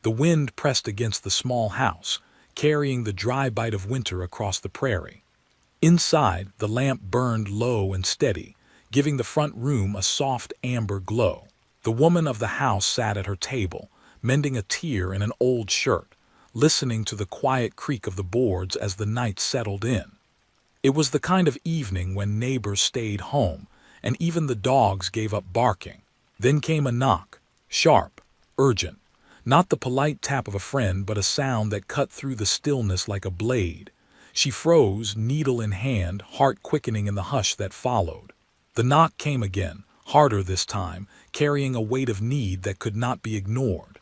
The wind pressed against the small house, carrying the dry bite of winter across the prairie. Inside, the lamp burned low and steady, giving the front room a soft amber glow. The woman of the house sat at her table, mending a tear in an old shirt, listening to the quiet creak of the boards as the night settled in. It was the kind of evening when neighbors stayed home, and even the dogs gave up barking. Then came a knock, sharp, urgent, not the polite tap of a friend, but a sound that cut through the stillness like a blade. She froze, needle in hand, heart quickening in the hush that followed. The knock came again, harder this time, carrying a weight of need that could not be ignored.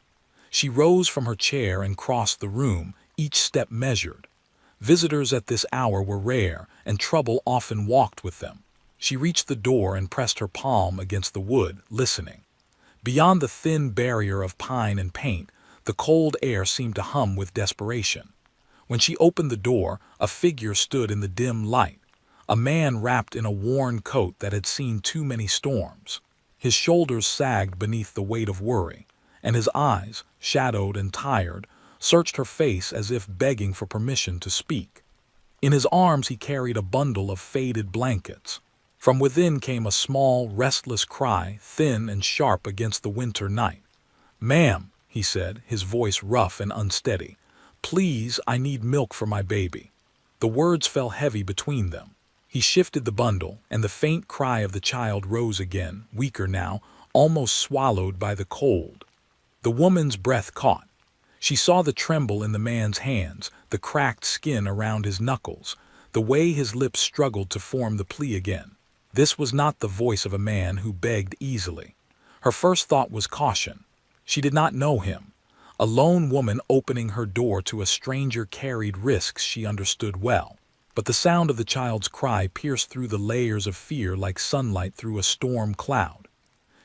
She rose from her chair and crossed the room, each step measured. Visitors at this hour were rare, and trouble often walked with them. She reached the door and pressed her palm against the wood, listening. Beyond the thin barrier of pine and paint, the cold air seemed to hum with desperation. When she opened the door, a figure stood in the dim light, a man wrapped in a worn coat that had seen too many storms. His shoulders sagged beneath the weight of worry, and his eyes, shadowed and tired, searched her face as if begging for permission to speak. In his arms he carried a bundle of faded blankets. From within came a small, restless cry, thin and sharp against the winter night. "Ma'am," he said, his voice rough and unsteady, "please, I need milk for my baby." The words fell heavy between them. He shifted the bundle, and the faint cry of the child rose again, weaker now, almost swallowed by the cold. The woman's breath caught. She saw the tremble in the man's hands, the cracked skin around his knuckles, the way his lips struggled to form the plea again. This was not the voice of a man who begged easily. Her first thought was caution. She did not know him. A lone woman opening her door to a stranger carried risks she understood well. But the sound of the child's cry pierced through the layers of fear like sunlight through a storm cloud.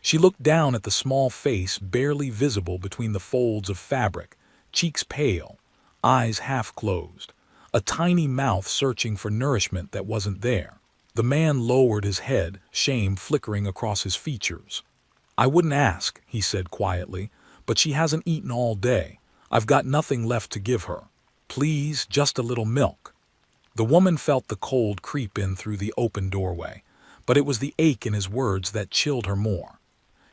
She looked down at the small face barely visible between the folds of fabric, cheeks pale, eyes half closed, a tiny mouth searching for nourishment that wasn't there. The man lowered his head, shame flickering across his features. "I wouldn't ask," he said quietly, "but she hasn't eaten all day. I've got nothing left to give her. Please, just a little milk." The woman felt the cold creep in through the open doorway, but it was the ache in his words that chilled her more.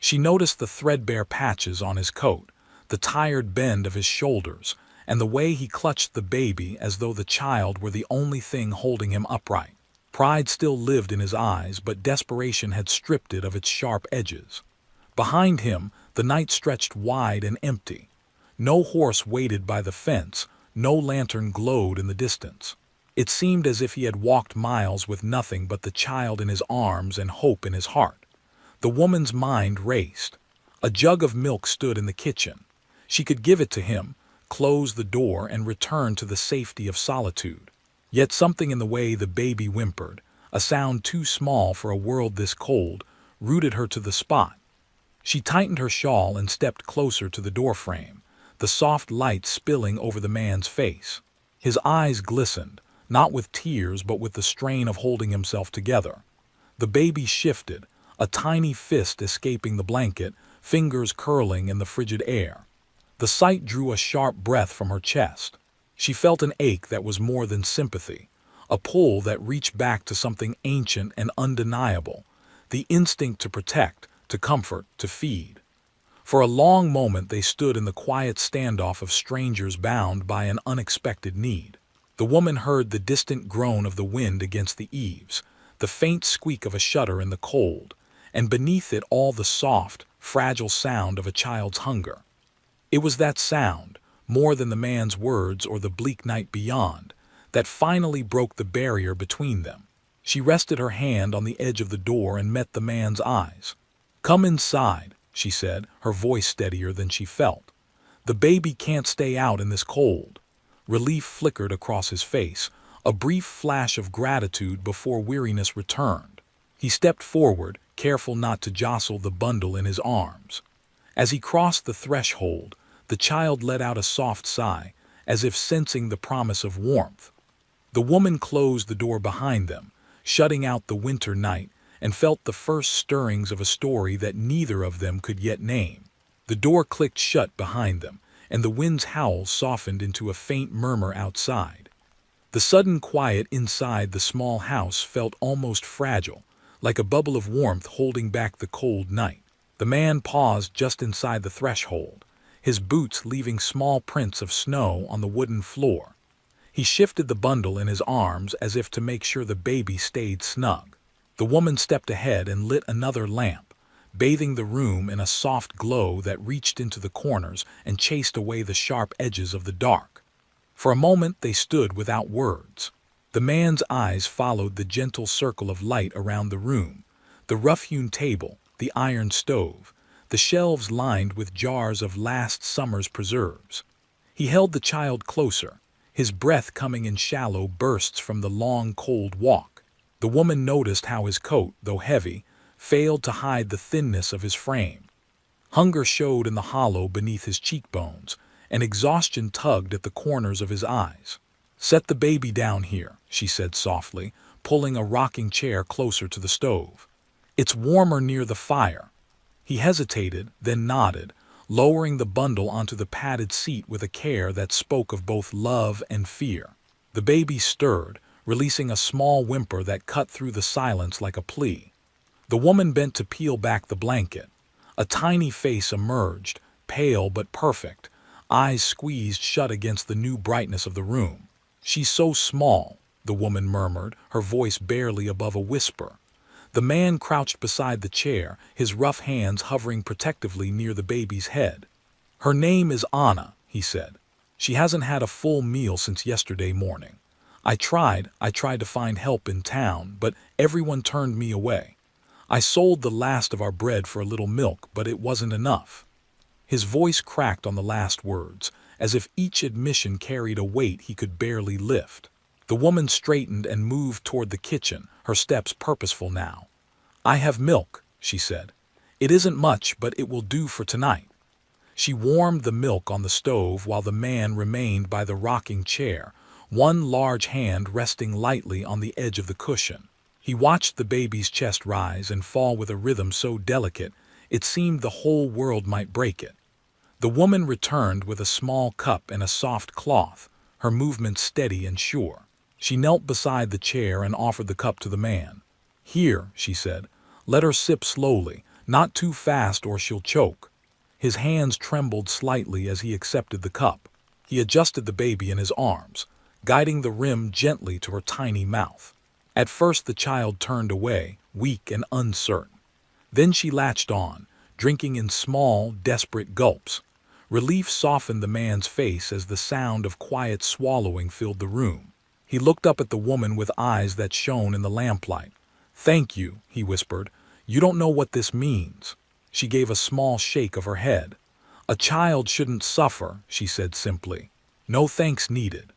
She noticed the threadbare patches on his coat, the tired bend of his shoulders, and the way he clutched the baby as though the child were the only thing holding him upright. Pride still lived in his eyes, but desperation had stripped it of its sharp edges. Behind him, the night stretched wide and empty. No horse waited by the fence, no lantern glowed in the distance. It seemed as if he had walked miles with nothing but the child in his arms and hope in his heart. The woman's mind raced. A jug of milk stood in the kitchen. She could give it to him, close the door, and return to the safety of solitude. Yet something in the way the baby whimpered, a sound too small for a world this cold, rooted her to the spot. She tightened her shawl and stepped closer to the doorframe, the soft light spilling over the man's face. His eyes glistened, not with tears but with the strain of holding himself together. The baby shifted, a tiny fist escaping the blanket, fingers curling in the frigid air. The sight drew a sharp breath from her chest. She felt an ache that was more than sympathy, a pull that reached back to something ancient and undeniable, the instinct to protect, to comfort, to feed. For a long moment they stood in the quiet standoff of strangers bound by an unexpected need. The woman heard the distant groan of the wind against the eaves, the faint squeak of a shutter in the cold, and beneath it all the soft, fragile sound of a child's hunger. It was that sound, more than the man's words or the bleak night beyond, that finally broke the barrier between them. She rested her hand on the edge of the door and met the man's eyes. "Come inside," she said, her voice steadier than she felt. "The baby can't stay out in this cold." Relief flickered across his face, a brief flash of gratitude before weariness returned. He stepped forward, careful not to jostle the bundle in his arms. As he crossed the threshold, the child let out a soft sigh, as if sensing the promise of warmth. The woman closed the door behind them, shutting out the winter night, and felt the first stirrings of a story that neither of them could yet name. The door clicked shut behind them, and the wind's howl softened into a faint murmur outside. The sudden quiet inside the small house felt almost fragile, like a bubble of warmth holding back the cold night. The man paused just inside the threshold, his boots leaving small prints of snow on the wooden floor. He shifted the bundle in his arms as if to make sure the baby stayed snug. The woman stepped ahead and lit another lamp, bathing the room in a soft glow that reached into the corners and chased away the sharp edges of the dark. For a moment they stood without words. The man's eyes followed the gentle circle of light around the room, the rough-hewn table, the iron stove, the shelves lined with jars of last summer's preserves. He held the child closer, his breath coming in shallow bursts from the long, cold walk. The woman noticed how his coat, though heavy, failed to hide the thinness of his frame. Hunger showed in the hollow beneath his cheekbones, and exhaustion tugged at the corners of his eyes. "Set the baby down here," she said softly, pulling a rocking chair closer to the stove. "It's warmer near the fire." He hesitated, then nodded, lowering the bundle onto the padded seat with a care that spoke of both love and fear. The baby stirred, releasing a small whimper that cut through the silence like a plea. The woman bent to peel back the blanket. A tiny face emerged, pale but perfect, eyes squeezed shut against the new brightness of the room. "She's so small," the woman murmured, her voice barely above a whisper. The man crouched beside the chair, his rough hands hovering protectively near the baby's head. "Her name is Anna," he said. "She hasn't had a full meal since yesterday morning. I tried to find help in town, but everyone turned me away. I sold the last of our bread for a little milk, but it wasn't enough." His voice cracked on the last words, as if each admission carried a weight he could barely lift. The woman straightened and moved toward the kitchen, her steps purposeful now. "I have milk," she said. "It isn't much, but it will do for tonight." She warmed the milk on the stove while the man remained by the rocking chair, one large hand resting lightly on the edge of the cushion. He watched the baby's chest rise and fall with a rhythm so delicate it seemed the whole world might break it. The woman returned with a small cup and a soft cloth, her movements steady and sure. She knelt beside the chair and offered the cup to the man. "Here," she said, "let her sip slowly, not too fast or she'll choke." His hands trembled slightly as he accepted the cup. He adjusted the baby in his arms, guiding the rim gently to her tiny mouth. At first the child turned away, weak and uncertain. Then she latched on, drinking in small, desperate gulps. Relief softened the man's face as the sound of quiet swallowing filled the room. He looked up at the woman with eyes that shone in the lamplight. "Thank you," he whispered. "You don't know what this means." She gave a small shake of her head. "A child shouldn't suffer," she said simply. "No thanks needed."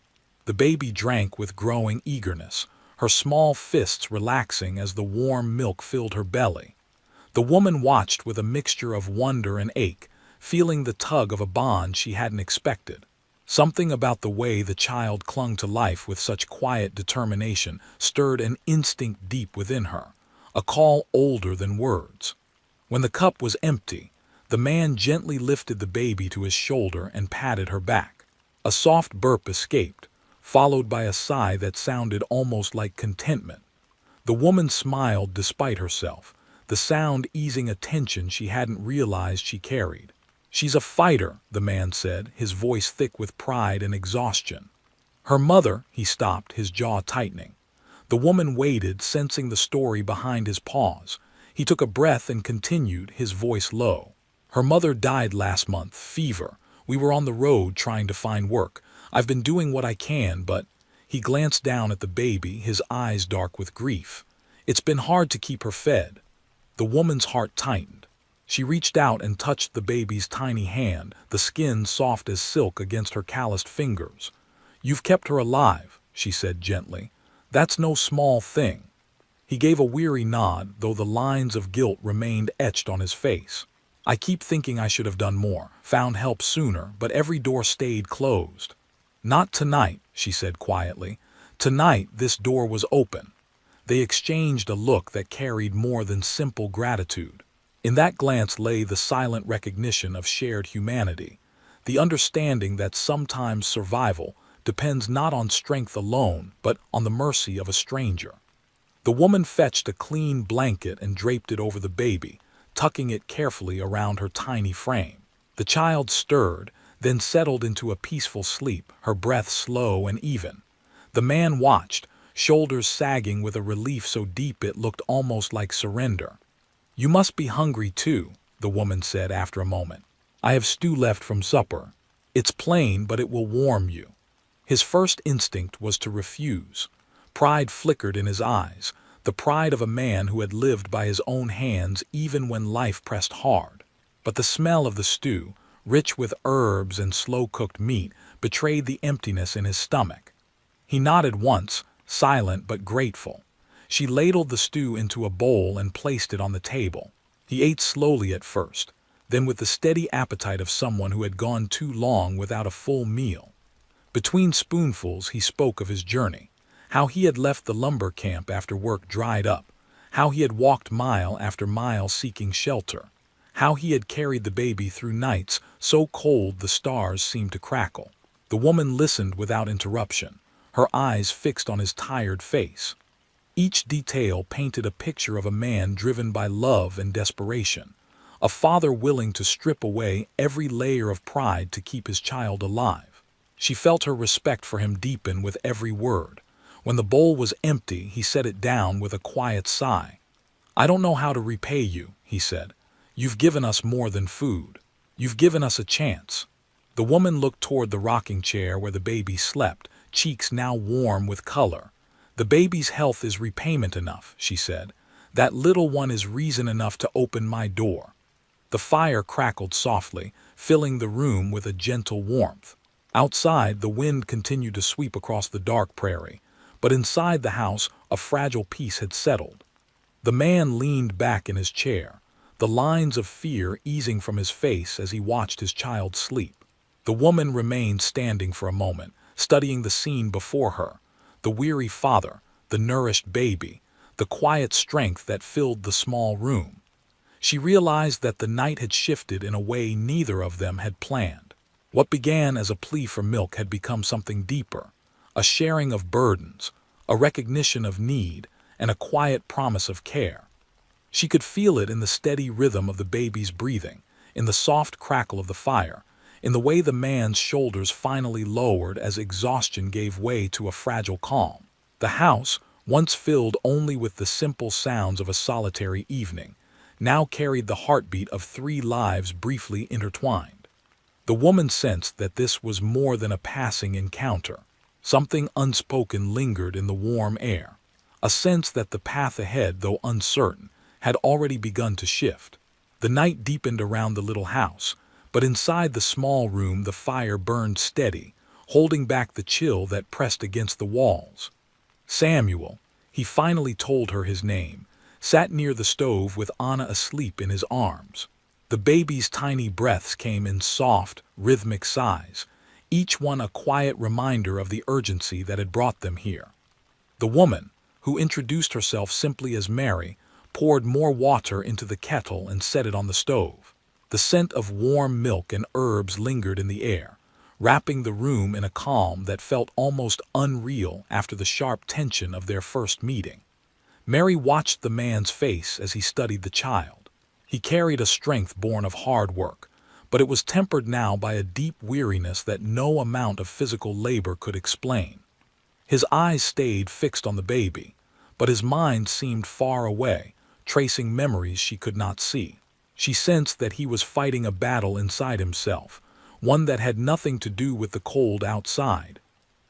The baby drank with growing eagerness, her small fists relaxing as the warm milk filled her belly. The woman watched with a mixture of wonder and ache, feeling the tug of a bond she hadn't expected. Something about the way the child clung to life with such quiet determination stirred an instinct deep within her, a call older than words. When the cup was empty, the man gently lifted the baby to his shoulder and patted her back. A soft burp escaped, followed by a sigh that sounded almost like contentment. The woman smiled despite herself, the sound easing a tension she hadn't realized she carried. "She's a fighter," the man said, his voice thick with pride and exhaustion. "Her mother," he stopped, his jaw tightening. The woman waited, sensing the story behind his pause. He took a breath and continued, his voice low. "Her mother died last month, fever. We were on the road trying to find work. I've been doing what I can, but—" He glanced down at the baby, his eyes dark with grief. "It's been hard to keep her fed." The woman's heart tightened. She reached out and touched the baby's tiny hand, the skin soft as silk against her calloused fingers. "You've kept her alive," she said gently. "That's no small thing." He gave a weary nod, though the lines of guilt remained etched on his face. "I keep thinking I should have done more, found help sooner, but every door stayed closed." "Not tonight," she said quietly. "Tonight this door was open." They exchanged a look that carried more than simple gratitude. In that glance lay the silent recognition of shared humanity. the understanding that sometimes survival depends not on strength alone, but on the mercy of a stranger. The woman fetched a clean blanket and draped it over the baby, tucking it carefully around her tiny frame. The child stirred, then settled into a peaceful sleep, her breath slow and even. The man watched, shoulders sagging with a relief so deep it looked almost like surrender. "You must be hungry too," the woman said after a moment. "I have stew left from supper. It's plain, but it will warm you." His first instinct was to refuse. Pride flickered in his eyes, the pride of a man who had lived by his own hands even when life pressed hard. But the smell of the stew, rich with herbs and slow-cooked meat, betrayed the emptiness in his stomach. He nodded once, silent but grateful. She ladled the stew into a bowl and placed it on the table. He ate slowly at first, then with the steady appetite of someone who had gone too long without a full meal. Between spoonfuls he spoke of his journey, how he had left the lumber camp after work dried up, how he had walked mile after mile seeking shelter, how he had carried the baby through nights so cold the stars seemed to crackle. The woman listened without interruption, her eyes fixed on his tired face. Each detail painted a picture of a man driven by love and desperation, a father willing to strip away every layer of pride to keep his child alive. She felt her respect for him deepen with every word. When the bowl was empty, he set it down with a quiet sigh. "I don't know how to repay you," he said. "You've given us more than food. You've given us a chance." The woman looked toward the rocking chair where the baby slept, cheeks now warm with color. "The baby's health is repayment enough," she said. "That little one is reason enough to open my door." The fire crackled softly, filling the room with a gentle warmth. Outside, the wind continued to sweep across the dark prairie, but inside the house, a fragile peace had settled. The man leaned back in his chair, the lines of fear easing from his face as he watched his child sleep. The woman remained standing for a moment, studying the scene before her, the weary father, the nourished baby, the quiet strength that filled the small room. She realized that the night had shifted in a way neither of them had planned. What began as a plea for milk had become something deeper, a sharing of burdens, a recognition of need, and a quiet promise of care. She could feel it in the steady rhythm of the baby's breathing, in the soft crackle of the fire, in the way the man's shoulders finally lowered as exhaustion gave way to a fragile calm. The house, once filled only with the simple sounds of a solitary evening, now carried the heartbeat of 3 lives briefly intertwined. The woman sensed that this was more than a passing encounter. Something unspoken lingered in the warm air, a sense that the path ahead, though uncertain, had already begun to shift. The night deepened around the little house, but inside the small room the fire burned steady, holding back the chill that pressed against the walls. Samuel, he finally told her his name, sat near the stove with Anna asleep in his arms. The baby's tiny breaths came in soft, rhythmic sighs, each one a quiet reminder of the urgency that had brought them here. The woman, who introduced herself simply as Mary, poured more water into the kettle and set it on the stove. The scent of warm milk and herbs lingered in the air, wrapping the room in a calm that felt almost unreal after the sharp tension of their first meeting. Mary watched the man's face as he studied the child. He carried a strength born of hard work, but it was tempered now by a deep weariness that no amount of physical labor could explain. His eyes stayed fixed on the baby, but his mind seemed far away, tracing memories she could not see. She sensed that he was fighting a battle inside himself, one that had nothing to do with the cold outside.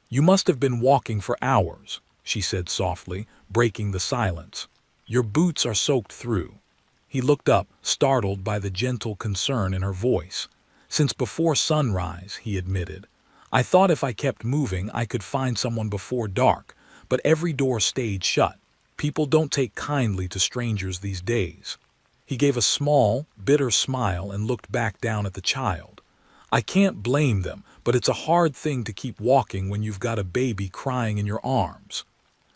"You must have been walking for hours," she said softly, breaking the silence. "Your boots are soaked through." He looked up, startled by the gentle concern in her voice. "Since before sunrise," he admitted. "I thought if I kept moving I could find someone before dark, but every door stayed shut. People don't take kindly to strangers these days." He gave a small, bitter smile and looked back down at the child. "I can't blame them, but it's a hard thing to keep walking when you've got a baby crying in your arms."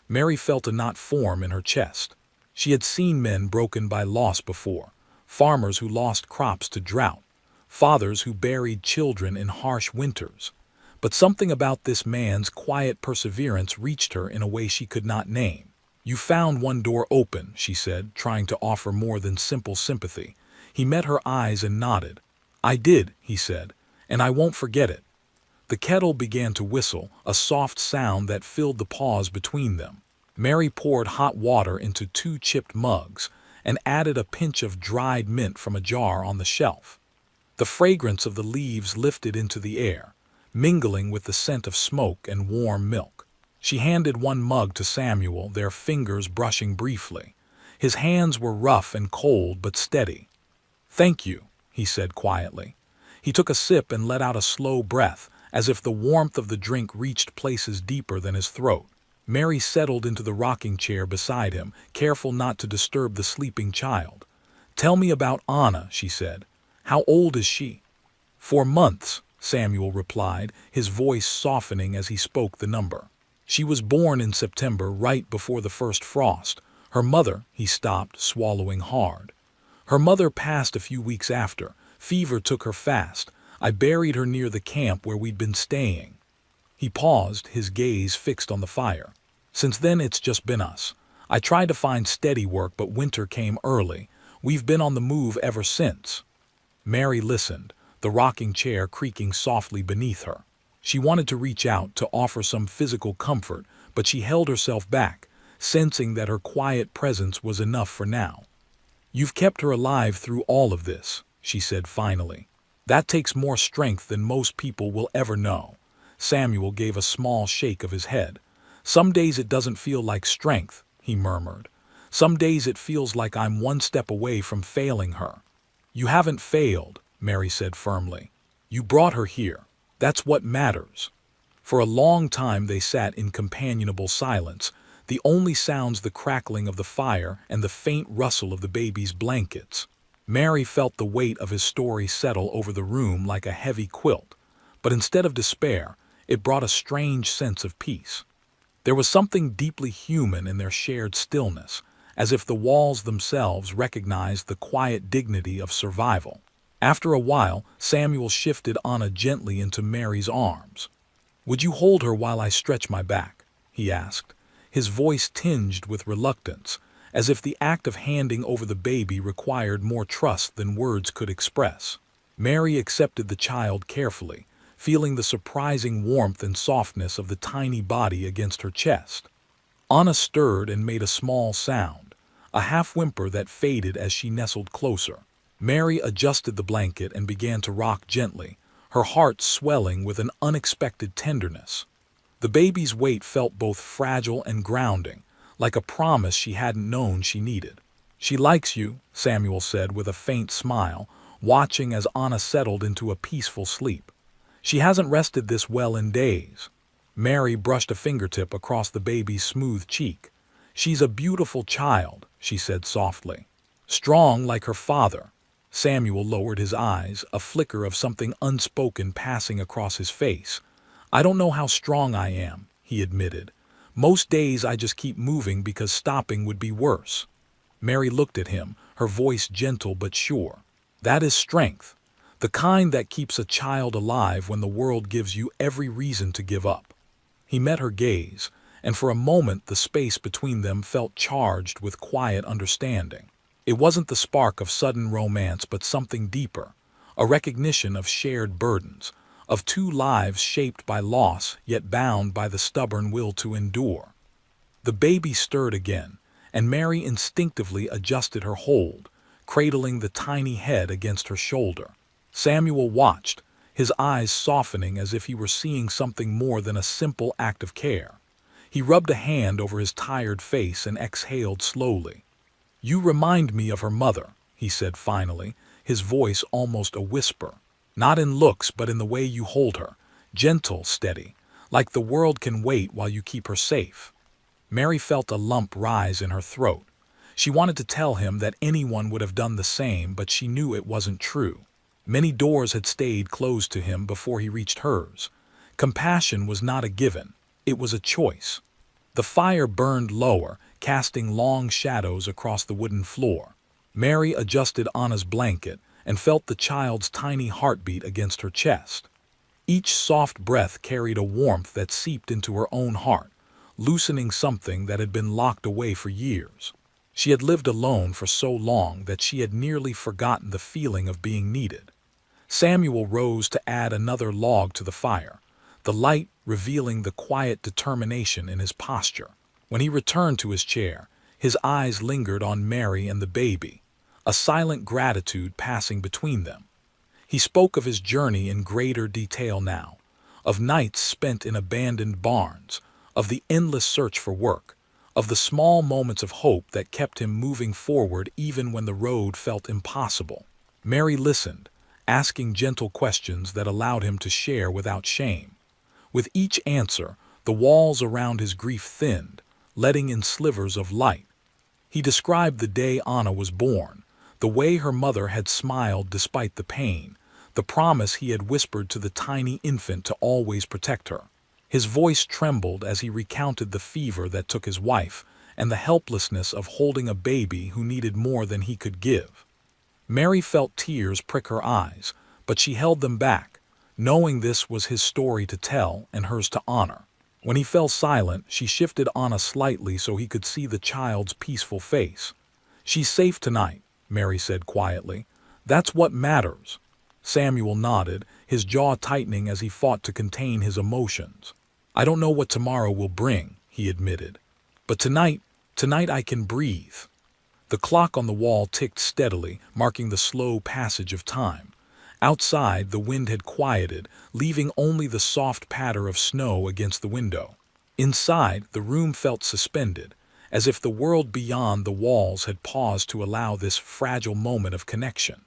Mary felt a knot form in her chest. She had seen men broken by loss before, farmers who lost crops to drought, fathers who buried children in harsh winters. But something about this man's quiet perseverance reached her in a way she could not name. "You found one door open," she said, trying to offer more than simple sympathy. He met her eyes and nodded. "I did," he said, "and I won't forget it." The kettle began to whistle, a soft sound that filled the pause between them. Mary poured hot water into 2 chipped mugs and added a pinch of dried mint from a jar on the shelf. The fragrance of the leaves lifted into the air, mingling with the scent of smoke and warm milk. She handed one mug to Samuel, their fingers brushing briefly. His hands were rough and cold but steady. "Thank you," he said quietly. He took a sip and let out a slow breath, as if the warmth of the drink reached places deeper than his throat. Mary settled into the rocking chair beside him, careful not to disturb the sleeping child. "Tell me about Anna," she said. "How old is she?" "4 months," Samuel replied, his voice softening as he spoke the number. "She was born in September, right before the first frost. Her mother—" He stopped, swallowing hard. "Her mother passed a few weeks after. Fever took her fast. I buried her near the camp where we'd been staying." He paused, his gaze fixed on the fire. "Since then it's just been us. I tried to find steady work, but winter came early. We've been on the move ever since." Mary listened, the rocking chair creaking softly beneath her. She wanted to reach out, to offer some physical comfort, but she held herself back, sensing that her quiet presence was enough for now. "You've kept her alive through all of this," she said finally. "That takes more strength than most people will ever know." Samuel gave a small shake of his head. "Some days it doesn't feel like strength," he murmured. "Some days it feels like I'm one step away from failing her." "You haven't failed," Mary said firmly. "You brought her here. That's what matters." For a long time they sat in companionable silence, the only sounds the crackling of the fire and the faint rustle of the baby's blankets. Mary felt the weight of his story settle over the room like a heavy quilt, but instead of despair, it brought a strange sense of peace. There was something deeply human in their shared stillness, as if the walls themselves recognized the quiet dignity of survival. After a while, Samuel shifted Anna gently into Mary's arms. "Would you hold her while I stretch my back?" he asked, his voice tinged with reluctance, as if the act of handing over the baby required more trust than words could express. Mary accepted the child carefully, feeling the surprising warmth and softness of the tiny body against her chest. Anna stirred and made a small sound, a half-whimper that faded as she nestled closer. Mary adjusted the blanket and began to rock gently, her heart swelling with an unexpected tenderness. The baby's weight felt both fragile and grounding, like a promise she hadn't known she needed. "She likes you," Samuel said with a faint smile, watching as Anna settled into a peaceful sleep. "She hasn't rested this well in days." Mary brushed a fingertip across the baby's smooth cheek. "She's a beautiful child," she said softly. "Strong like her father." Samuel lowered his eyes, a flicker of something unspoken passing across his face. "I don't know how strong I am," he admitted. "Most days I just keep moving because stopping would be worse." Mary looked at him, her voice gentle but sure. "That is strength, the kind that keeps a child alive when the world gives you every reason to give up." He met her gaze, and for a moment the space between them felt charged with quiet understanding. It wasn't the spark of sudden romance, but something deeper, a recognition of shared burdens, of 2 lives shaped by loss yet bound by the stubborn will to endure. The baby stirred again, and Mary instinctively adjusted her hold, cradling the tiny head against her shoulder. Samuel watched, his eyes softening as if he were seeing something more than a simple act of care. He rubbed a hand over his tired face and exhaled slowly. "You remind me of her mother," he said finally, his voice almost a whisper. "Not in looks, but in the way you hold her, gentle, steady, like the world can wait while you keep her safe." Mary felt a lump rise in her throat. She wanted to tell him that anyone would have done the same, but she knew it wasn't true. Many doors had stayed closed to him before he reached hers. Compassion was not a given, it was a choice. The fire burned lower, casting long shadows across the wooden floor. Mary adjusted Anna's blanket, and felt the child's tiny heartbeat against her chest. Each soft breath carried a warmth that seeped into her own heart, loosening something that had been locked away for years. She had lived alone for so long that she had nearly forgotten the feeling of being needed. Samuel rose to add another log to the fire, the light revealing the quiet determination in his posture. When he returned to his chair, his eyes lingered on Mary and the baby, a silent gratitude passing between them. He spoke of his journey in greater detail now, of nights spent in abandoned barns, of the endless search for work, of the small moments of hope that kept him moving forward even when the road felt impossible. Mary listened, asking gentle questions that allowed him to share without shame. With each answer, the walls around his grief thinned, letting in slivers of light. He described the day Anna was born, the way her mother had smiled despite the pain, the promise he had whispered to the tiny infant to always protect her. His voice trembled as he recounted the fever that took his wife and the helplessness of holding a baby who needed more than he could give. Mary felt tears prick her eyes, but she held them back, knowing this was his story to tell and hers to honor. When he fell silent, she shifted Anna slightly so he could see the child's peaceful face. "She's safe tonight," Mary said quietly. "That's what matters." Samuel nodded, his jaw tightening as he fought to contain his emotions. "I don't know what tomorrow will bring," he admitted. "But tonight I can breathe." The clock on the wall ticked steadily, marking the slow passage of time. Outside, the wind had quieted, leaving only the soft patter of snow against the window. Inside, the room felt suspended, as if the world beyond the walls had paused to allow this fragile moment of connection.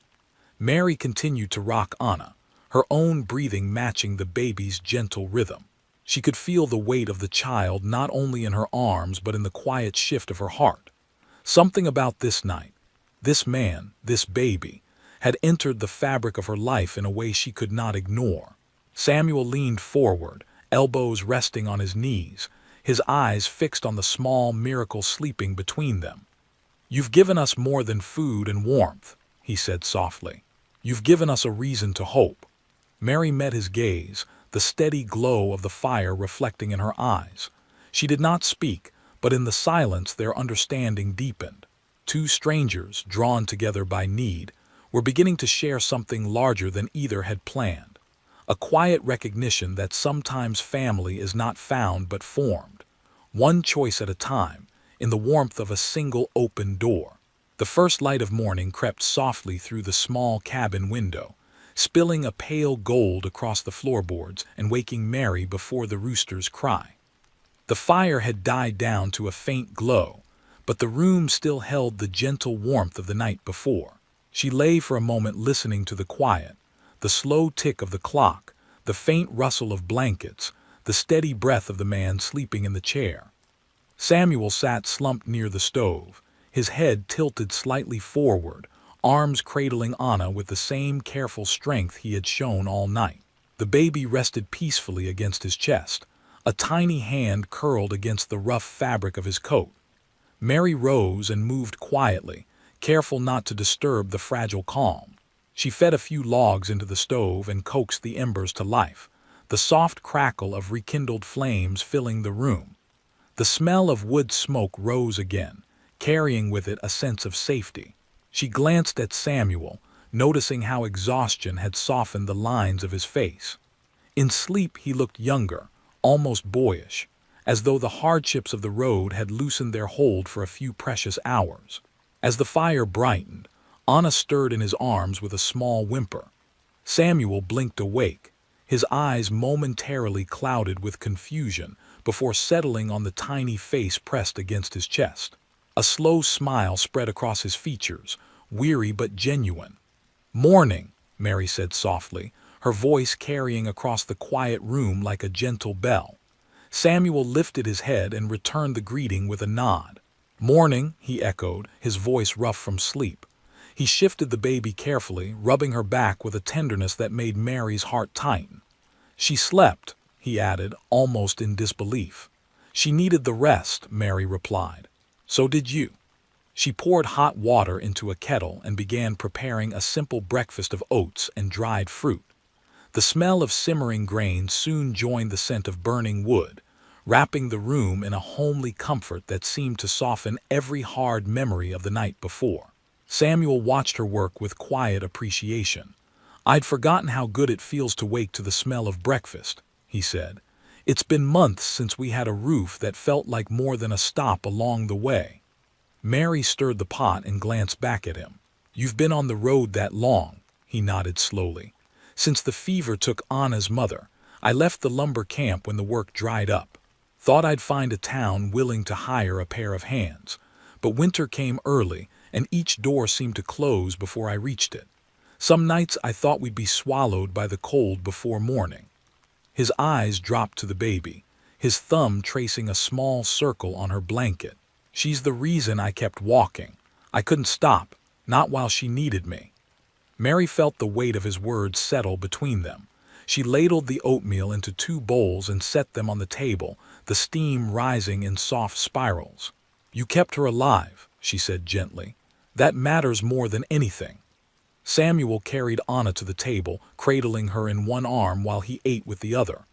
Mary continued to rock Anna, her own breathing matching the baby's gentle rhythm. She could feel the weight of the child not only in her arms but in the quiet shift of her heart. Something about this night, this man, this baby, had entered the fabric of her life in a way she could not ignore. Samuel leaned forward, elbows resting on his knees, his eyes fixed on the small miracle sleeping between them. "You've given us more than food and warmth," he said softly. "You've given us a reason to hope." Mary met his gaze, the steady glow of the fire reflecting in her eyes. She did not speak, but in the silence their understanding deepened. Two strangers, drawn together by need, were beginning to share something larger than either had planned. A quiet recognition that sometimes family is not found but formed, one choice at a time, in the warmth of a single open door. The first light of morning crept softly through the small cabin window, spilling a pale gold across the floorboards and waking Mary before the rooster's cry. The fire had died down to a faint glow, but the room still held the gentle warmth of the night before. She lay for a moment listening to the quiet, the slow tick of the clock, the faint rustle of blankets, the steady breath of the man sleeping in the chair. Samuel sat slumped near the stove, his head tilted slightly forward, arms cradling Anna with the same careful strength he had shown all night. The baby rested peacefully against his chest, a tiny hand curled against the rough fabric of his coat. Mary rose and moved quietly, careful not to disturb the fragile calm. She fed a few logs into the stove and coaxed the embers to life, the soft crackle of rekindled flames filling the room. The smell of wood smoke rose again, carrying with it a sense of safety. She glanced at Samuel, noticing how exhaustion had softened the lines of his face. In sleep he looked younger, almost boyish, as though the hardships of the road had loosened their hold for a few precious hours. As the fire brightened, Anna stirred in his arms with a small whimper. Samuel blinked awake, his eyes momentarily clouded with confusion before settling on the tiny face pressed against his chest. A slow smile spread across his features, weary but genuine. "Morning," Mary said softly, her voice carrying across the quiet room like a gentle bell. Samuel lifted his head and returned the greeting with a nod. "Morning," he echoed, his voice rough from sleep. He shifted the baby carefully, rubbing her back with a tenderness that made Mary's heart tighten. "She slept," he added, almost in disbelief. "She needed the rest," Mary replied. "So did you." She poured hot water into a kettle and began preparing a simple breakfast of oats and dried fruit. The smell of simmering grain soon joined the scent of burning wood, wrapping the room in a homely comfort that seemed to soften every hard memory of the night before. Samuel watched her work with quiet appreciation. "I'd forgotten how good it feels to wake to the smell of breakfast," he said. "It's been months since we had a roof that felt like more than a stop along the way." Mary stirred the pot and glanced back at him. "You've been on the road that long," he nodded slowly. "Since the fever took Anna's mother. I left the lumber camp when the work dried up. Thought I'd find a town willing to hire a pair of hands. But winter came early, and each door seemed to close before I reached it. Some nights I thought we'd be swallowed by the cold before morning." His eyes dropped to the baby, his thumb tracing a small circle on her blanket. "She's the reason I kept walking. I couldn't stop, not while she needed me." Mary felt the weight of his words settle between them. She ladled the oatmeal into 2 bowls and set them on the table, the steam rising in soft spirals. "You kept her alive," she said gently. "That matters more than anything." Samuel carried Anna to the table, cradling her in one arm while he ate with the other.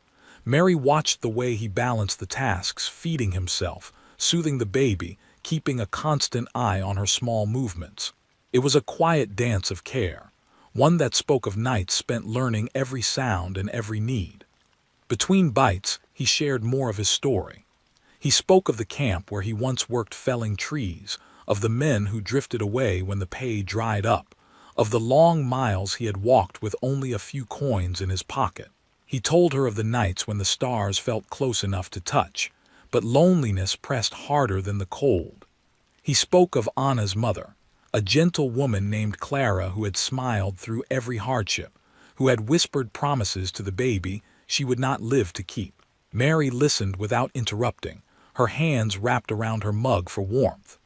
Mary watched the way he balanced the tasks, feeding himself, soothing the baby, keeping a constant eye on her small movements. It was a quiet dance of care, one that spoke of nights spent learning every sound and every need. Between bites, he shared more of his story. He spoke of the camp where he once worked felling trees, of the men who drifted away when the pay dried up, of the long miles he had walked with only a few coins in his pocket. He told her of the nights when the stars felt close enough to touch, but loneliness pressed harder than the cold. He spoke of Anna's mother, a gentle woman named Clara who had smiled through every hardship, who had whispered promises to the baby she would not live to keep. Mary listened without interrupting, her hands wrapped around her mug for warmth.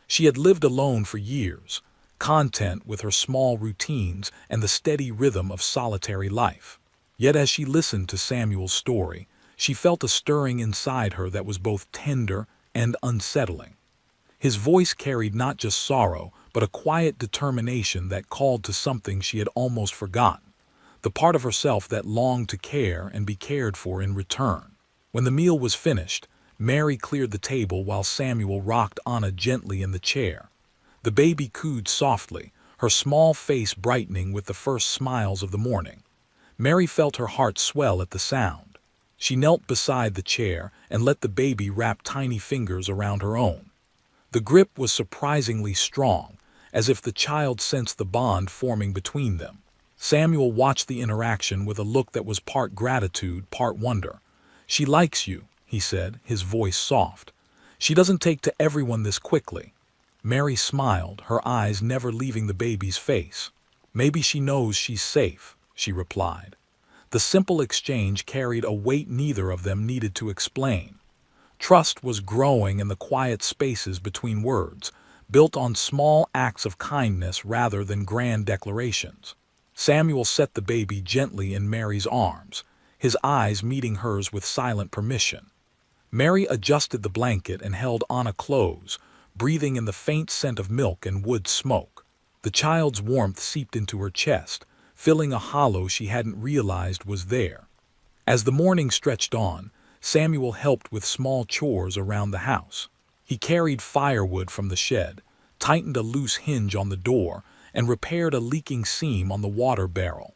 She had lived alone for years, content with her small routines and the steady rhythm of solitary life. Yet as she listened to Samuel's story, she felt a stirring inside her that was both tender and unsettling. His voice carried not just sorrow, but a quiet determination that called to something she had almost forgotten, the part of herself that longed to care and be cared for in return. When the meal was finished, Mary cleared the table while Samuel rocked Anna gently in the chair. The baby cooed softly, her small face brightening with the first smiles of the morning. Mary felt her heart swell at the sound. She knelt beside the chair and let the baby wrap tiny fingers around her own. The grip was surprisingly strong, as if the child sensed the bond forming between them. Samuel watched the interaction with a look that was part gratitude, part wonder. "She likes you," he said, his voice soft. "She doesn't take to everyone this quickly." Mary smiled, her eyes never leaving the baby's face. "Maybe she knows she's safe," she replied. The simple exchange carried a weight neither of them needed to explain. Trust was growing in the quiet spaces between words, built on small acts of kindness rather than grand declarations. Samuel set the baby gently in Mary's arms, his eyes meeting hers with silent permission. Mary adjusted the blanket and held Anna close, breathing in the faint scent of milk and wood smoke. The child's warmth seeped into her chest, filling a hollow she hadn't realized was there. As the morning stretched on, Samuel helped with small chores around the house. He carried firewood from the shed, tightened a loose hinge on the door, and repaired a leaking seam on the water barrel.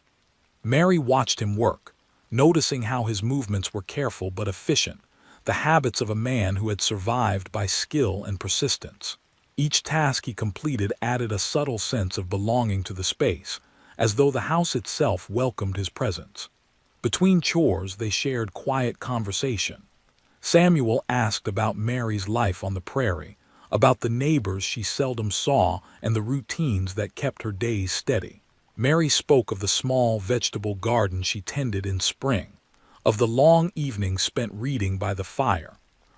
Mary watched him work, noticing how his movements were careful but efficient, the habits of a man who had survived by skill and persistence. Each task he completed added a subtle sense of belonging to the space, as though the house itself welcomed his presence. Between chores, they shared quiet conversation. Samuel asked about Mary's life on the prairie, about the neighbors she seldom saw and the routines that kept her days steady. Mary spoke of the small vegetable garden she tended in spring, of the long evenings spent reading by the fire,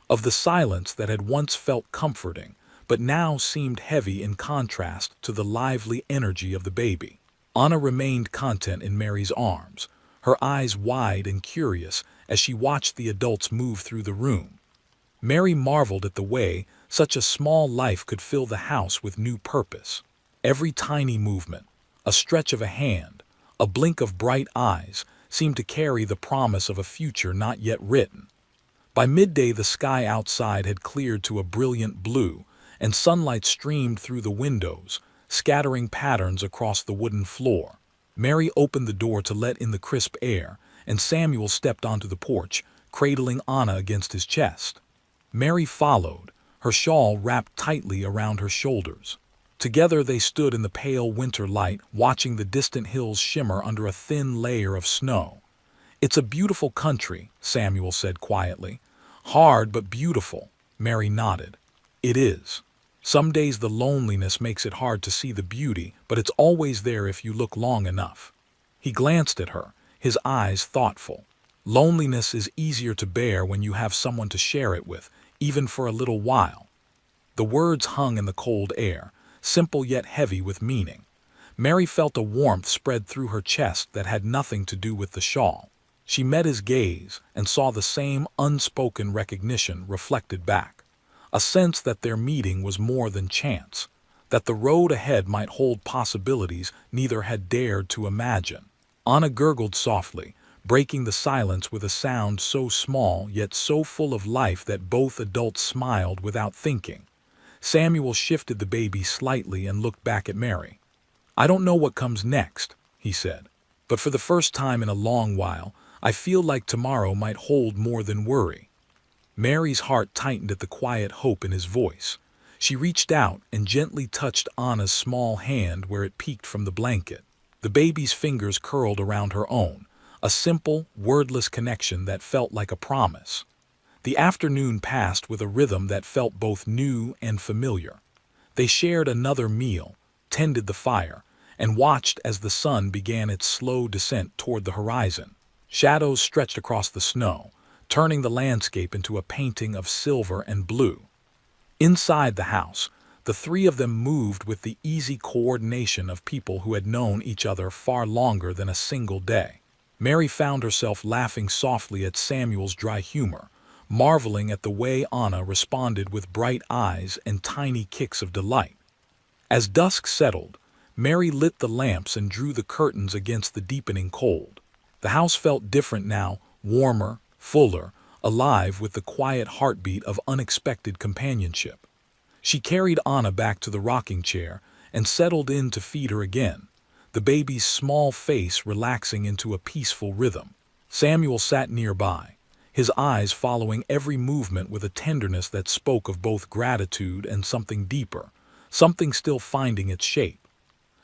of the silence that had once felt comforting but now seemed heavy in contrast to the lively energy of the baby. Anna remained content in Mary's arms, her eyes wide and curious as she watched the adults move through the room. Mary marveled at the way such a small life could fill the house with new purpose. Every tiny movement, a stretch of a hand, a blink of bright eyes seemed to carry the promise of a future not yet written. By midday the sky outside had cleared to a brilliant blue, and sunlight streamed through the windows, scattering patterns across the wooden floor. Mary opened the door to let in the crisp air, and Samuel stepped onto the porch, cradling Anna against his chest. Mary followed, her shawl wrapped tightly around her shoulders. Together they stood in the pale winter light, watching the distant hills shimmer under a thin layer of snow. "It's a beautiful country," Samuel said quietly. "Hard but beautiful," Mary nodded. "It is. Some days the loneliness makes it hard to see the beauty, but it's always there if you look long enough." He glanced at her, his eyes thoughtful. "Loneliness is easier to bear when you have someone to share it with, even for a little while." The words hung in the cold air, simple yet heavy with meaning. Mary felt a warmth spread through her chest that had nothing to do with the shawl. She met his gaze and saw the same unspoken recognition reflected back. A sense that their meeting was more than chance, that the road ahead might hold possibilities neither had dared to imagine. Anna gurgled softly, breaking the silence with a sound so small yet so full of life that both adults smiled without thinking. Samuel shifted the baby slightly and looked back at Mary. "I don't know what comes next," he said, "but for the first time in a long while, I feel like tomorrow might hold more than worry." Mary's heart tightened at the quiet hope in his voice. She reached out and gently touched Anna's small hand where it peeked from the blanket. The baby's fingers curled around her own, a simple, wordless connection that felt like a promise. The afternoon passed with a rhythm that felt both new and familiar. They shared another meal, tended the fire, and watched as the sun began its slow descent toward the horizon. Shadows stretched across the snow, turning the landscape into a painting of silver and blue. Inside the house, the three of them moved with the easy coordination of people who had known each other far longer than a single day. Mary found herself laughing softly at Samuel's dry humor, marveling at the way Anna responded with bright eyes and tiny kicks of delight. As dusk settled, Mary lit the lamps and drew the curtains against the deepening cold. The house felt different now, warmer, fuller, alive with the quiet heartbeat of unexpected companionship. She carried Anna back to the rocking chair and settled in to feed her again, the baby's small face relaxing into a peaceful rhythm. Samuel sat nearby, his eyes following every movement with a tenderness that spoke of both gratitude and something deeper, something still finding its shape.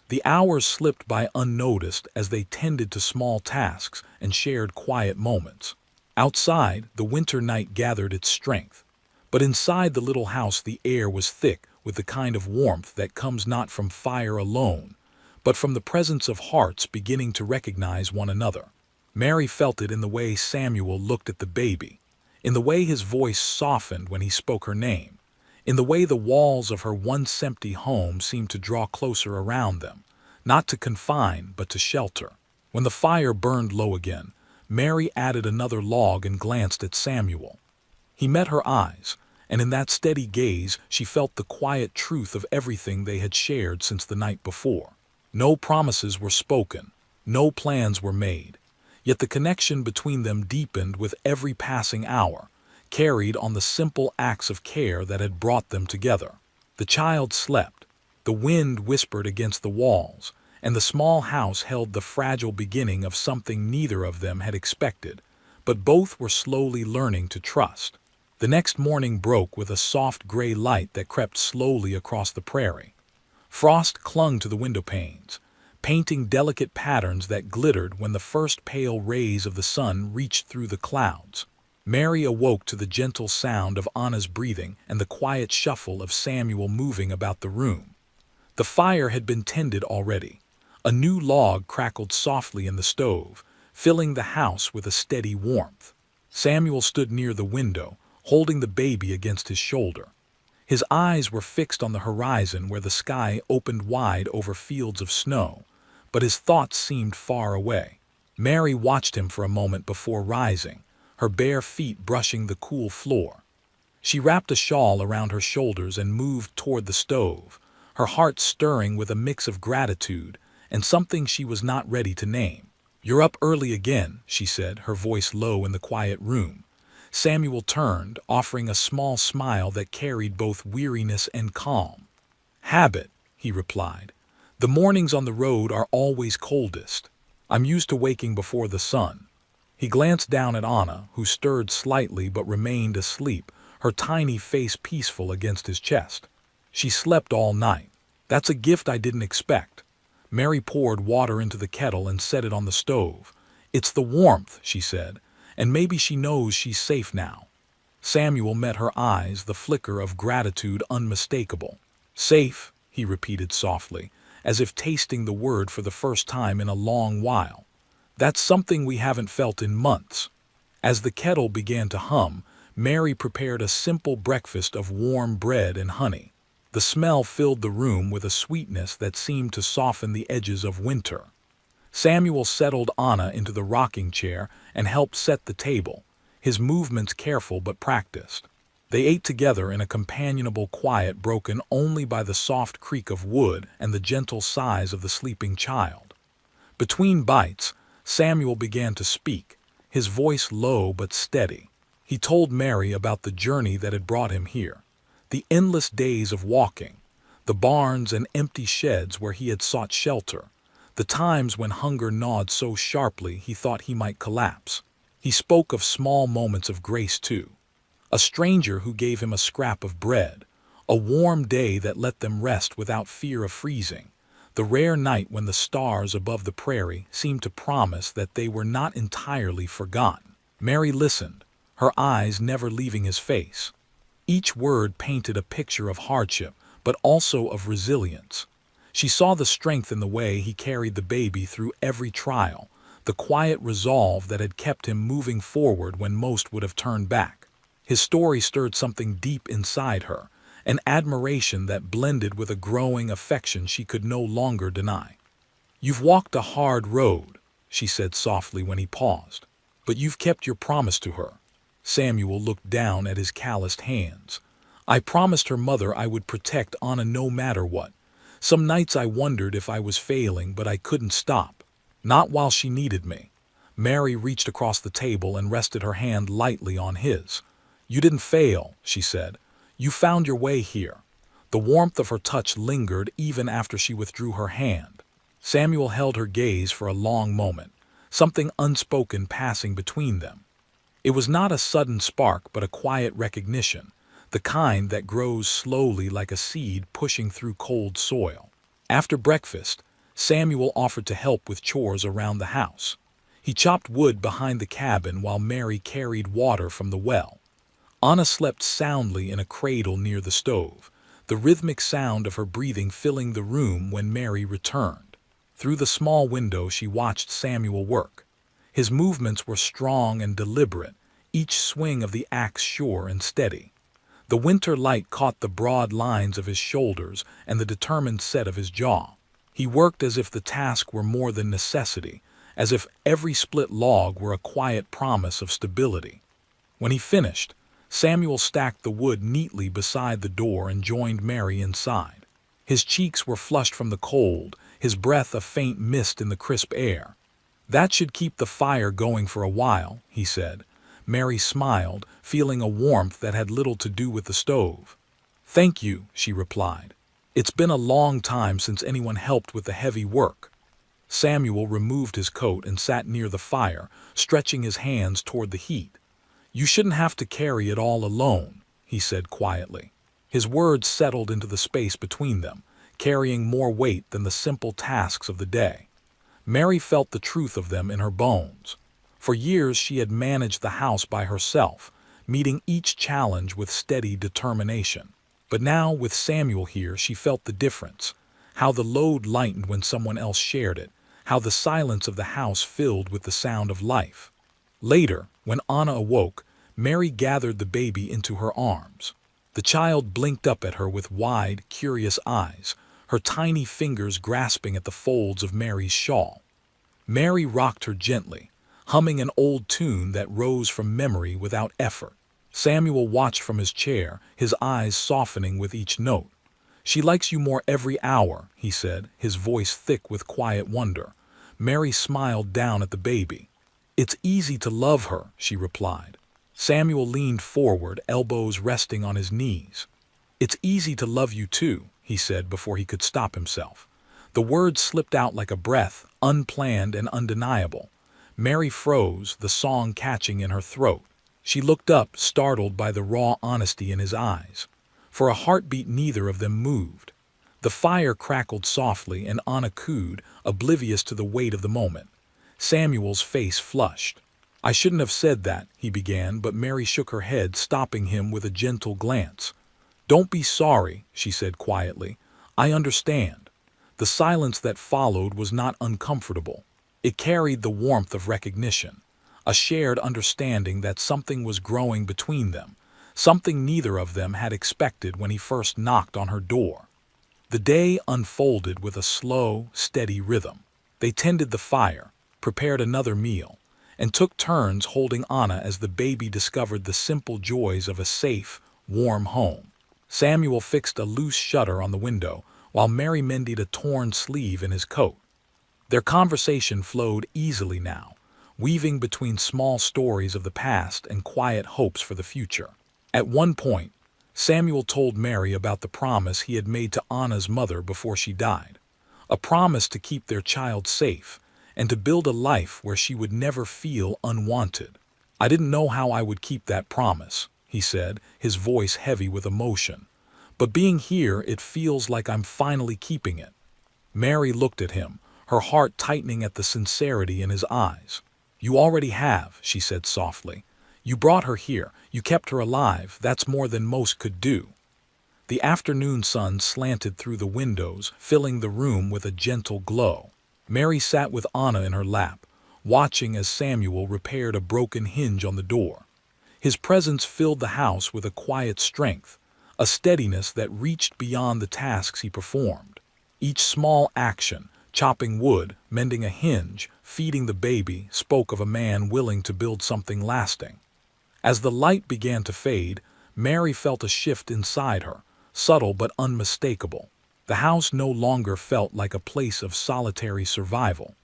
The hours slipped by unnoticed as they tended to small tasks and shared quiet moments. Outside, the winter night gathered its strength, but inside the little house the air was thick with the kind of warmth that comes not from fire alone, but from the presence of hearts beginning to recognize one another. Mary felt it in the way Samuel looked at the baby, in the way his voice softened when he spoke her name, in the way the walls of her once empty home seemed to draw closer around them, not to confine but to shelter. When the fire burned low again, Mary added another log and glanced at Samuel. He met her eyes, and in that steady gaze she felt the quiet truth of everything they had shared since the night before. No promises were spoken, no plans were made, yet the connection between them deepened with every passing hour, carried on the simple acts of care that had brought them together. The child slept, the wind whispered against the walls, and the small house held the fragile beginning of something neither of them had expected, but both were slowly learning to trust. The next morning broke with a soft gray light that crept slowly across the prairie. Frost clung to the window panes, painting delicate patterns that glittered when the first pale rays of the sun reached through the clouds. Mary awoke to the gentle sound of Anna's breathing and the quiet shuffle of Samuel moving about the room. The fire had been tended already. A new log crackled softly in the stove, filling the house with a steady warmth. Samuel stood near the window, holding the baby against his shoulder. His eyes were fixed on the horizon where the sky opened wide over fields of snow, but his thoughts seemed far away. Mary watched him for a moment before rising, her bare feet brushing the cool floor. She wrapped a shawl around her shoulders and moved toward the stove, her heart stirring with a mix of gratitude and something she was not ready to name. "You're up early again," she said, her voice low in the quiet room. Samuel turned, offering a small smile that carried both weariness and calm. "Habit," he replied. "The mornings on the road are always coldest. I'm used to waking before the sun." He glanced down at Anna, who stirred slightly but remained asleep, her tiny face peaceful against his chest. "She slept all night. That's a gift I didn't expect." Mary poured water into the kettle and set it on the stove. "It's the warmth," she said, "and maybe she knows she's safe now." Samuel met her eyes, the flicker of gratitude unmistakable. "Safe," he repeated softly, as if tasting the word for the first time in a long while. "That's something we haven't felt in months." As the kettle began to hum, Mary prepared a simple breakfast of warm bread and honey. The smell filled the room with a sweetness that seemed to soften the edges of winter. Samuel settled Anna into the rocking chair and helped set the table, his movements careful but practiced. They ate together in a companionable quiet broken only by the soft creak of wood and the gentle sighs of the sleeping child. Between bites, Samuel began to speak, his voice low but steady. He told Mary about the journey that had brought him here, the endless days of walking, the barns and empty sheds where he had sought shelter, the times when hunger gnawed so sharply he thought he might collapse. He spoke of small moments of grace too. A stranger who gave him a scrap of bread, a warm day that let them rest without fear of freezing, the rare night when the stars above the prairie seemed to promise that they were not entirely forgotten. Mary listened, her eyes never leaving his face. Each word painted a picture of hardship, but also of resilience. She saw the strength in the way he carried the baby through every trial, the quiet resolve that had kept him moving forward when most would have turned back. His story stirred something deep inside her, an admiration that blended with a growing affection she could no longer deny. "You've walked a hard road," she said softly when he paused, "but you've kept your promise to her." Samuel looked down at his calloused hands. "I promised her mother I would protect Anna no matter what. Some nights I wondered if I was failing, but I couldn't stop. Not while she needed me." Mary reached across the table and rested her hand lightly on his. "You didn't fail," she said. "You found your way here." The warmth of her touch lingered even after she withdrew her hand. Samuel held her gaze for a long moment, something unspoken passing between them. It was not a sudden spark but a quiet recognition, the kind that grows slowly like a seed pushing through cold soil. After breakfast, Samuel offered to help with chores around the house. He chopped wood behind the cabin while Mary carried water from the well. Anna slept soundly in a cradle near the stove, the rhythmic sound of her breathing filling the room when Mary returned. Through the small window she watched Samuel work. His movements were strong and deliberate, each swing of the axe sure and steady. The winter light caught the broad lines of his shoulders and the determined set of his jaw. He worked as if the task were more than necessity, as if every split log were a quiet promise of stability. When he finished, Samuel stacked the wood neatly beside the door and joined Mary inside. His cheeks were flushed from the cold, his breath a faint mist in the crisp air. "That should keep the fire going for a while," he said. Mary smiled, feeling a warmth that had little to do with the stove. "Thank you," she replied. "It's been a long time since anyone helped with the heavy work." Samuel removed his coat and sat near the fire, stretching his hands toward the heat. "You shouldn't have to carry it all alone," he said quietly. His words settled into the space between them, carrying more weight than the simple tasks of the day. Mary felt the truth of them in her bones. For years she had managed the house by herself, meeting each challenge with steady determination. But now, with Samuel here, she felt the difference, how the load lightened when someone else shared it, how the silence of the house filled with the sound of life. Later, when Anna awoke, Mary gathered the baby into her arms. The child blinked up at her with wide, curious eyes, her tiny fingers grasping at the folds of Mary's shawl. Mary rocked her gently, humming an old tune that rose from memory without effort. Samuel watched from his chair, his eyes softening with each note. "She likes you more every hour," he said, his voice thick with quiet wonder. Mary smiled down at the baby. "It's easy to love her," she replied. Samuel leaned forward, elbows resting on his knees. "It's easy to love you too," he said before he could stop himself. The words slipped out like a breath, unplanned and undeniable. Mary froze, the song catching in her throat. She looked up, startled by the raw honesty in his eyes. For a heartbeat neither of them moved. The fire crackled softly, and Anna cooed, oblivious to the weight of the moment. Samuel's face flushed. "I shouldn't have said that," he began, but Mary shook her head, stopping him with a gentle glance. "Don't be sorry," she said quietly. "I understand." The silence that followed was not uncomfortable. It carried the warmth of recognition, a shared understanding that something was growing between them, something neither of them had expected when he first knocked on her door. The day unfolded with a slow, steady rhythm. They tended the fire, prepared another meal, and took turns holding Anna as the baby discovered the simple joys of a safe, warm home. Samuel fixed a loose shutter on the window, while Mary mended a torn sleeve in his coat. Their conversation flowed easily now, weaving between small stories of the past and quiet hopes for the future. At one point, Samuel told Mary about the promise he had made to Anna's mother before she died. A promise to keep their child safe and to build a life where she would never feel unwanted. "I didn't know how I would keep that promise," he said, his voice heavy with emotion. "But being here, it feels like I'm finally keeping it." Mary looked at him, her heart tightening at the sincerity in his eyes. "You already have," she said softly. "You brought her here, you kept her alive, that's more than most could do." The afternoon sun slanted through the windows, filling the room with a gentle glow. Mary sat with Anna in her lap, watching as Samuel repaired a broken hinge on the door. His presence filled the house with a quiet strength, a steadiness that reached beyond the tasks he performed. Each small action, chopping wood, mending a hinge, feeding the baby, spoke of a man willing to build something lasting. As the light began to fade, Mary felt a shift inside her, subtle but unmistakable. The house no longer felt like a place of solitary survival.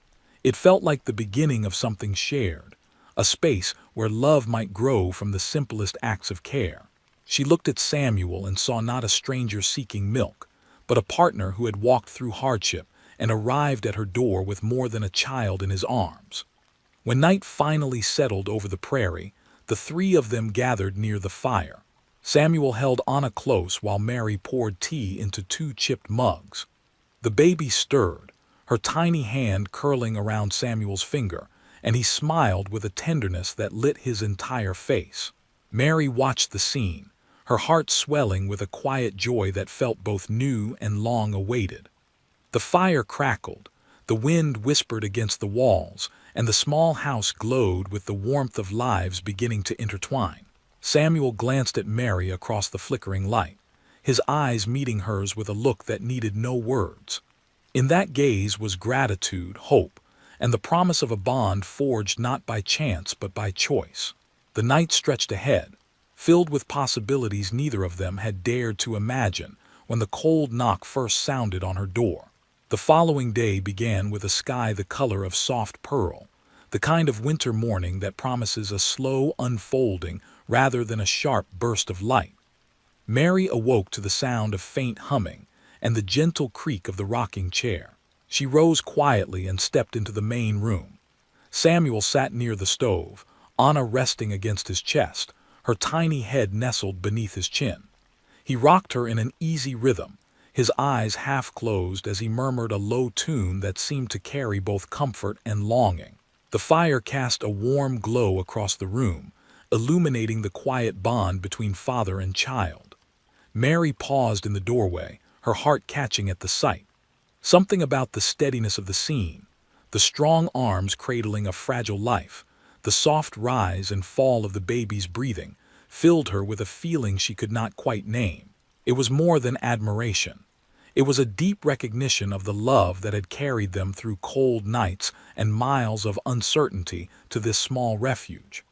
It felt like the beginning of something shared, a space where love might grow from the simplest acts of care. She looked at Samuel and saw not a stranger seeking milk, but a partner who had walked through hardship and arrived at her door with more than a child in his arms. When night finally settled over the prairie, the three of them gathered near the fire. Samuel held Anna close while Mary poured tea into 2 chipped mugs. The baby stirred, her tiny hand curling around Samuel's finger, and he smiled with a tenderness that lit his entire face. Mary watched the scene, her heart swelling with a quiet joy that felt both new and long awaited. The fire crackled, the wind whispered against the walls, and the small house glowed with the warmth of lives beginning to intertwine. Samuel glanced at Mary across the flickering light, his eyes meeting hers with a look that needed no words. In that gaze was gratitude, hope, and the promise of a bond forged not by chance but by choice. The night stretched ahead, filled with possibilities neither of them had dared to imagine when the cold knock first sounded on her door. The following day began with a sky the color of soft pearl, the kind of winter morning that promises a slow unfolding rather than a sharp burst of light. Mary awoke to the sound of faint humming and the gentle creak of the rocking chair. She rose quietly and stepped into the main room. Samuel sat near the stove, Anna resting against his chest, her tiny head nestled beneath his chin. He rocked her in an easy rhythm, his eyes half closed as he murmured a low tune that seemed to carry both comfort and longing. The fire cast a warm glow across the room, illuminating the quiet bond between father and child. Mary paused in the doorway, her heart catching at the sight. Something about the steadiness of the scene, the strong arms cradling a fragile life, the soft rise and fall of the baby's breathing, filled her with a feeling she could not quite name. It was more than admiration. It was a deep recognition of the love that had carried them through cold nights and miles of uncertainty to this small refuge.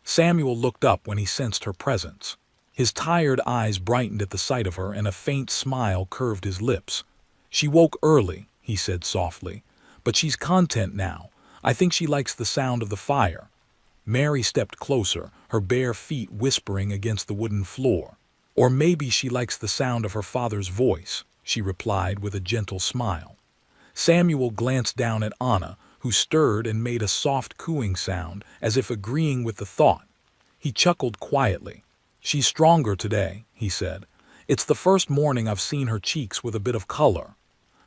Samuel looked up when he sensed her presence. His tired eyes brightened at the sight of her, and a faint smile curved his lips. "She woke early," he said softly, "but she's content now. I think she likes the sound of the fire." Mary stepped closer, her bare feet whispering against the wooden floor. "Or maybe she likes the sound of her father's voice," she replied with a gentle smile. Samuel glanced down at Anna, who stirred and made a soft cooing sound, as if agreeing with the thought. He chuckled quietly. "She's stronger today," he said. "It's the first morning I've seen her cheeks with a bit of color."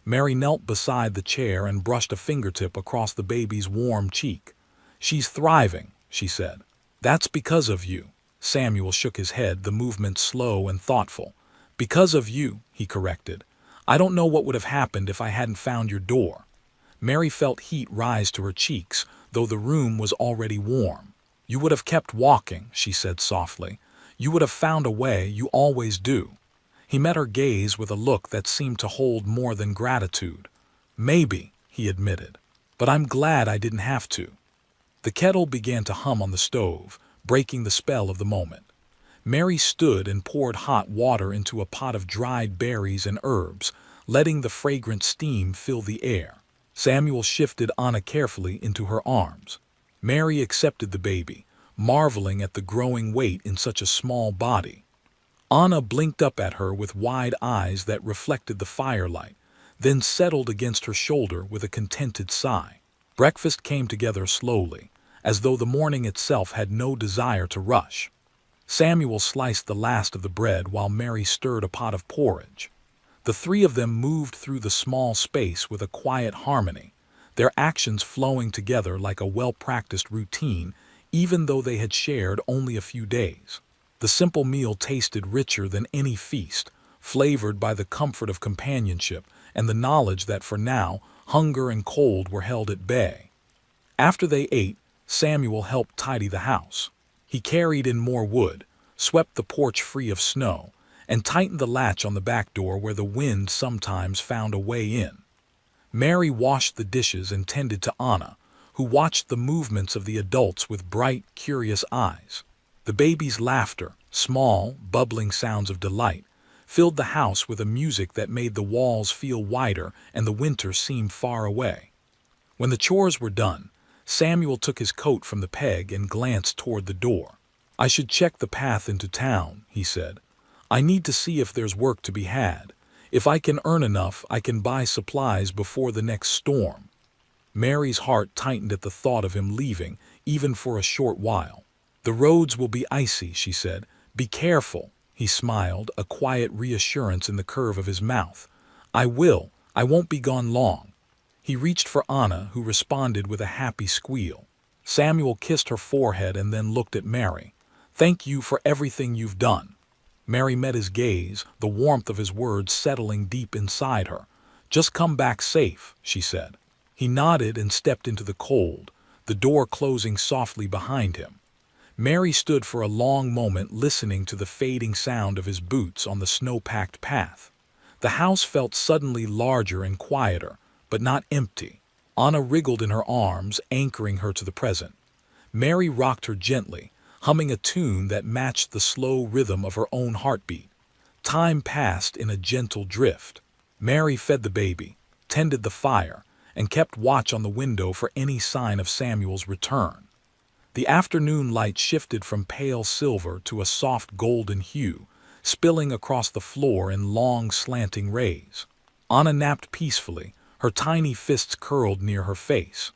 Mary knelt beside the chair and brushed a fingertip across the baby's warm cheek. "She's thriving," she said. "That's because of you." Samuel shook his head, the movement slow and thoughtful. "Because of you," he corrected. "I don't know what would have happened if I hadn't found your door." Mary felt heat rise to her cheeks, though the room was already warm. "You would have kept walking," she said softly. "You would have found a way, you always do." He met her gaze with a look that seemed to hold more than gratitude. "Maybe," he admitted, "but I'm glad I didn't have to." The kettle began to hum on the stove, breaking the spell of the moment. Mary stood and poured hot water into a pot of dried berries and herbs, letting the fragrant steam fill the air. Samuel shifted Anna carefully into her arms. Mary accepted the baby, marveling at the growing weight in such a small body. Anna blinked up at her with wide eyes that reflected the firelight, then settled against her shoulder with a contented sigh. Breakfast came together slowly, as though the morning itself had no desire to rush. Samuel sliced the last of the bread while Mary stirred a pot of porridge. The three of them moved through the small space with a quiet harmony, their actions flowing together like a well-practiced routine, even though they had shared only a few days. The simple meal tasted richer than any feast, flavored by the comfort of companionship and the knowledge that for now, hunger and cold were held at bay. After they ate, Samuel helped tidy the house. He carried in more wood, swept the porch free of snow, and tightened the latch on the back door where the wind sometimes found a way in. Mary washed the dishes and tended to Anna, who watched the movements of the adults with bright, curious eyes. The baby's laughter, small, bubbling sounds of delight, filled the house with a music that made the walls feel wider and the winter seem far away. When the chores were done, Samuel took his coat from the peg and glanced toward the door. "I should check the path into town," he said. "I need to see if there's work to be had. If I can earn enough, I can buy supplies before the next storm." Mary's heart tightened at the thought of him leaving, even for a short while. "The roads will be icy," she said. "Be careful." He smiled, a quiet reassurance in the curve of his mouth. "I will. I won't be gone long." He reached for Anna, who responded with a happy squeal. Samuel kissed her forehead and then looked at Mary. "Thank you for everything you've done." Mary met his gaze, the warmth of his words settling deep inside her. "Just come back safe," she said. He nodded and stepped into the cold, the door closing softly behind him. Mary stood for a long moment listening to the fading sound of his boots on the snow-packed path. The house felt suddenly larger and quieter, but not empty. Anna wriggled in her arms, anchoring her to the present. Mary rocked her gently, humming a tune that matched the slow rhythm of her own heartbeat. Time passed in a gentle drift. Mary fed the baby, tended the fire, and kept watch on the window for any sign of Samuel's return. The afternoon light shifted from pale silver to a soft golden hue, spilling across the floor in long slanting rays. Anna napped peacefully, her tiny fists curled near her face.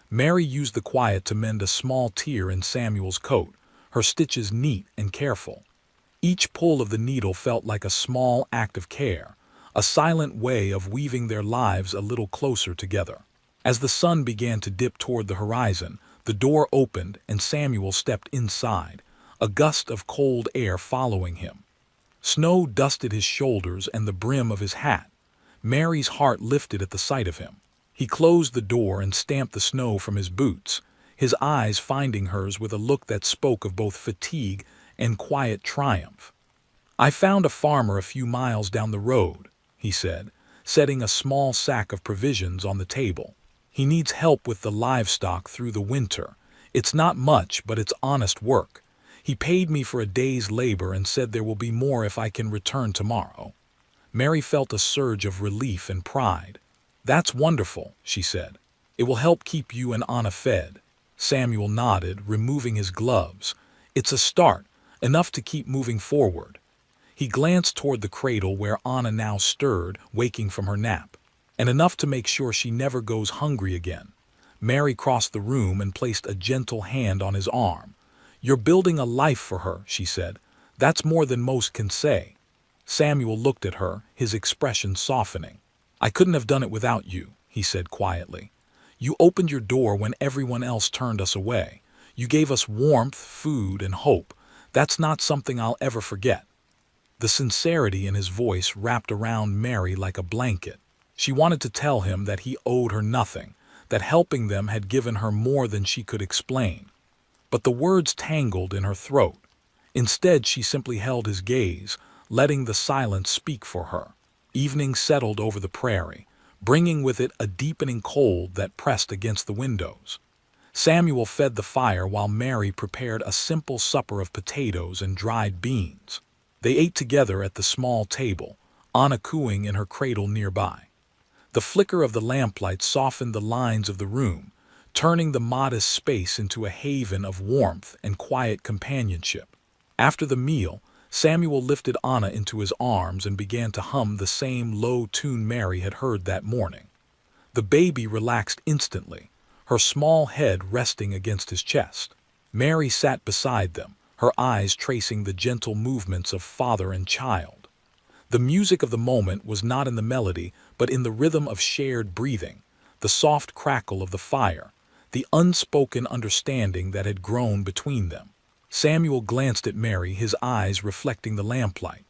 Mary used the quiet to mend a small tear in Samuel's coat, her stitches neat and careful. Each pull of the needle felt like a small act of care, a silent way of weaving their lives a little closer together. As the sun began to dip toward the horizon, the door opened and Samuel stepped inside, a gust of cold air following him. Snow dusted his shoulders and the brim of his hat. Mary's heart lifted at the sight of him. He closed the door and stamped the snow from his boots, his eyes finding hers with a look that spoke of both fatigue and quiet triumph. "I found a farmer a few miles down the road," he said, setting a small sack of provisions on the table. "He needs help with the livestock through the winter. It's not much, but it's honest work. He paid me for a day's labor and said there will be more if I can return tomorrow." Mary felt a surge of relief and pride. "That's wonderful," she said. "It will help keep you and Anna fed." Samuel nodded, removing his gloves. "It's a start, enough to keep moving forward." He glanced toward the cradle where Anna now stirred, waking from her nap, and enough to make sure she never goes hungry again. Mary crossed the room and placed a gentle hand on his arm. "You're building a life for her," she said. "That's more than most can say." Samuel looked at her, his expression softening. "I couldn't have done it without you," he said quietly. "You opened your door when everyone else turned us away. You gave us warmth, food, and hope. That's not something I'll ever forget." The sincerity in his voice wrapped around Mary like a blanket. She wanted to tell him that he owed her nothing, that helping them had given her more than she could explain. But the words tangled in her throat. Instead, she simply held his gaze, letting the silence speak for her. Evening settled over the prairie, bringing with it a deepening cold that pressed against the windows. Samuel fed the fire while Mary prepared a simple supper of potatoes and dried beans. They ate together at the small table, Anna cooing in her cradle nearby. The flicker of the lamplight softened the lines of the room, turning the modest space into a haven of warmth and quiet companionship. After the meal, Samuel lifted Anna into his arms and began to hum the same low tune Mary had heard that morning. The baby relaxed instantly, her small head resting against his chest. Mary sat beside them, her eyes tracing the gentle movements of father and child. The music of the moment was not in the melody, but in the rhythm of shared breathing, the soft crackle of the fire, the unspoken understanding that had grown between them. Samuel glanced at Mary, his eyes reflecting the lamplight.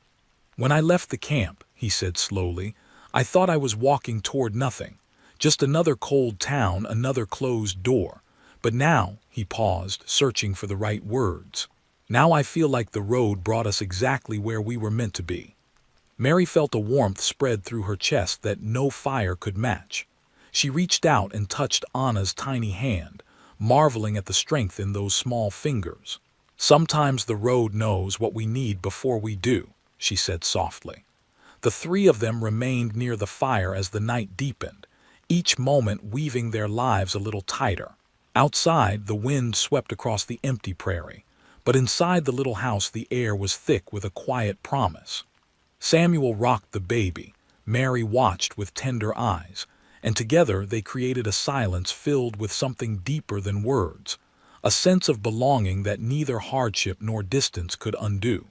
"When I left the camp," he said slowly, "I thought I was walking toward nothing, just another cold town, another closed door. But now," he paused, searching for the right words, "now I feel like the road brought us exactly where we were meant to be." Mary felt a warmth spread through her chest that no fire could match. She reached out and touched Anna's tiny hand, marveling at the strength in those small fingers. "Sometimes the road knows what we need before we do," she said softly. The three of them remained near the fire as the night deepened, each moment weaving their lives a little tighter. Outside, the wind swept across the empty prairie, but inside the little house the air was thick with a quiet promise. Samuel rocked the baby, Mary watched with tender eyes, and together they created a silence filled with something deeper than words, a sense of belonging that neither hardship nor distance could undo.